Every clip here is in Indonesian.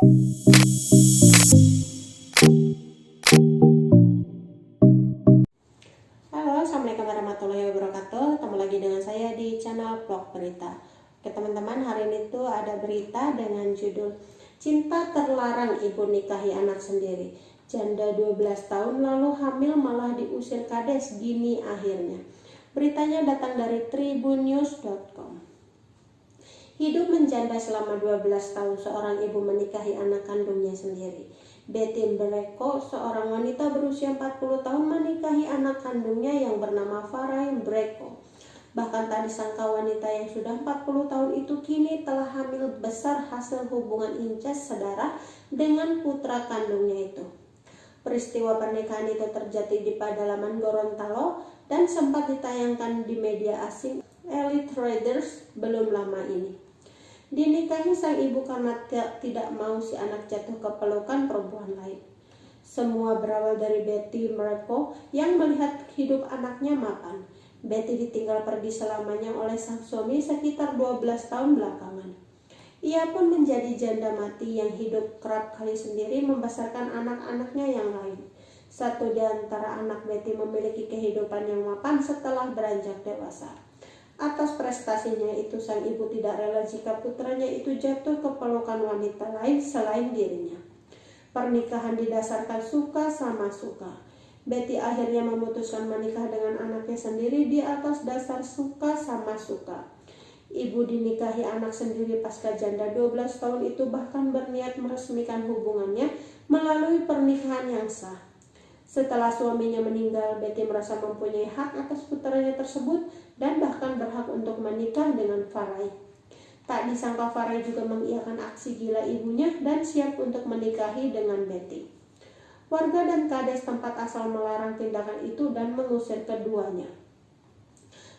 Halo, Assalamualaikum warahmatullahi wabarakatuh. Ketemu lagi dengan saya di channel Vlog Berita. Oke teman-teman, hari ini tuh ada berita dengan judul Cinta Terlarang Ibu Nikahi Anak Sendiri. Janda 12 tahun lalu hamil malah diusir kades, gini akhirnya. Beritanya datang dari tribunnews.com. Hidup menjanda selama 12 tahun seorang ibu menikahi anak kandungnya sendiri. Betty Breko, seorang wanita berusia 40 tahun menikahi anak kandungnya yang bernama Farai Breko. Bahkan tak disangka wanita yang sudah 40 tahun itu kini telah hamil besar hasil hubungan incest saudara dengan putra kandungnya itu. Peristiwa pernikahan itu terjadi di pedalaman Gorontalo dan sempat ditayangkan di media asing Elite Traders belum lama ini. Dinikahi sang ibu karena tidak mau si anak jatuh ke pelukan perempuan lain. Semua berawal dari Betty Breko yang melihat hidup anaknya mapan. Betty ditinggal pergi selamanya oleh sang suami sekitar 12 tahun belakangan. Ia pun menjadi janda mati yang hidup kerap kali sendiri membesarkan anak-anaknya yang lain. Satu di antara anak Betty memiliki kehidupan yang mapan setelah beranjak dewasa. Atas prestasinya itu, sang ibu tidak rela jika putranya itu jatuh ke pelukan wanita lain selain dirinya. Pernikahan didasarkan suka sama suka. Betty akhirnya memutuskan menikah dengan anaknya sendiri di atas dasar suka sama suka. Ibu dinikahi anak sendiri pasca janda 12 tahun itu bahkan berniat meresmikan hubungannya melalui pernikahan yang sah. Setelah suaminya meninggal, Betty merasa mempunyai hak atas putranya tersebut dan bahkan berhak untuk menikah dengan Farai. Tak disangka Farai juga mengiyakan aksi gila ibunya dan siap untuk menikahi dengan Betty. Warga dan kades tempat asal melarang tindakan itu dan mengusir keduanya.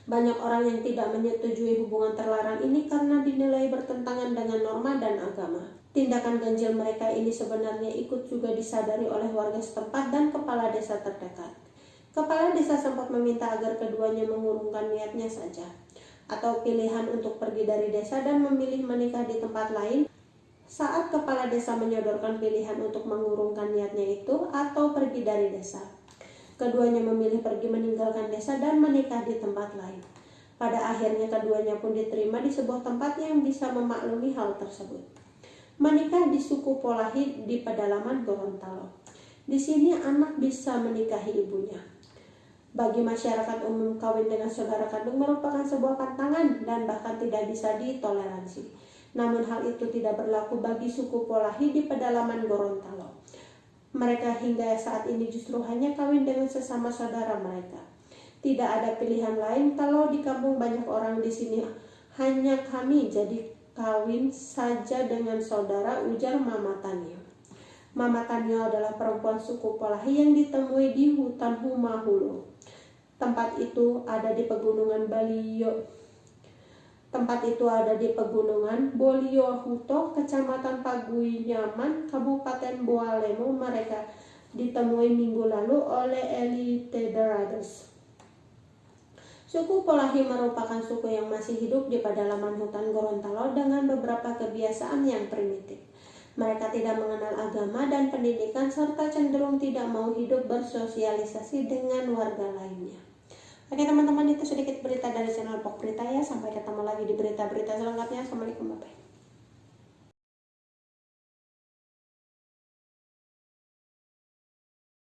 Banyak orang yang tidak menyetujui hubungan terlarang ini karena dinilai bertentangan dengan norma dan agama. Tindakan ganjil mereka ini sebenarnya ikut juga disadari oleh warga setempat dan kepala desa terdekat. Kepala desa sempat meminta agar keduanya mengurungkan niatnya saja, atau pilihan untuk pergi dari desa dan memilih menikah di tempat lain. Saat kepala desa menyodorkan pilihan untuk mengurungkan niatnya itu atau pergi dari desa, keduanya memilih pergi meninggalkan desa dan menikah di tempat lain. Pada akhirnya keduanya pun diterima di sebuah tempat yang bisa memaklumi hal tersebut. Menikah di suku Polahi di pedalaman Gorontalo. Di sini anak bisa menikahi ibunya. Bagi masyarakat umum, kawin dengan saudara kandung merupakan sebuah pantangan dan bahkan tidak bisa ditoleransi. Namun hal itu tidak berlaku bagi suku Polahi di pedalaman Gorontalo. Mereka hingga saat ini justru hanya kawin dengan sesama saudara mereka. Tidak ada pilihan lain kalau di kampung banyak orang di sini, hanya kami jadi kawin saja dengan saudara, ujar Mama Tanyo. Mama Tanyo adalah perempuan suku Polahi yang ditemui di hutan Humahulo. Tempat itu ada di pegunungan Boliohuto, Kecamatan Paguyinyaman, Kabupaten Bawalemo. Mereka ditemui minggu lalu oleh Elite Traders. Suku Polahi merupakan suku yang masih hidup di pedalaman hutan Gorontalo dengan beberapa kebiasaan yang primitif. Mereka tidak mengenal agama dan pendidikan serta cenderung tidak mau hidup bersosialisasi dengan warga lainnya. Oke teman-teman, itu sedikit berita dari channel Pok Berita ya. Sampai ketemu lagi di berita-berita selanjutnya. Assalamualaikum warahmatullahi wabarakatuh.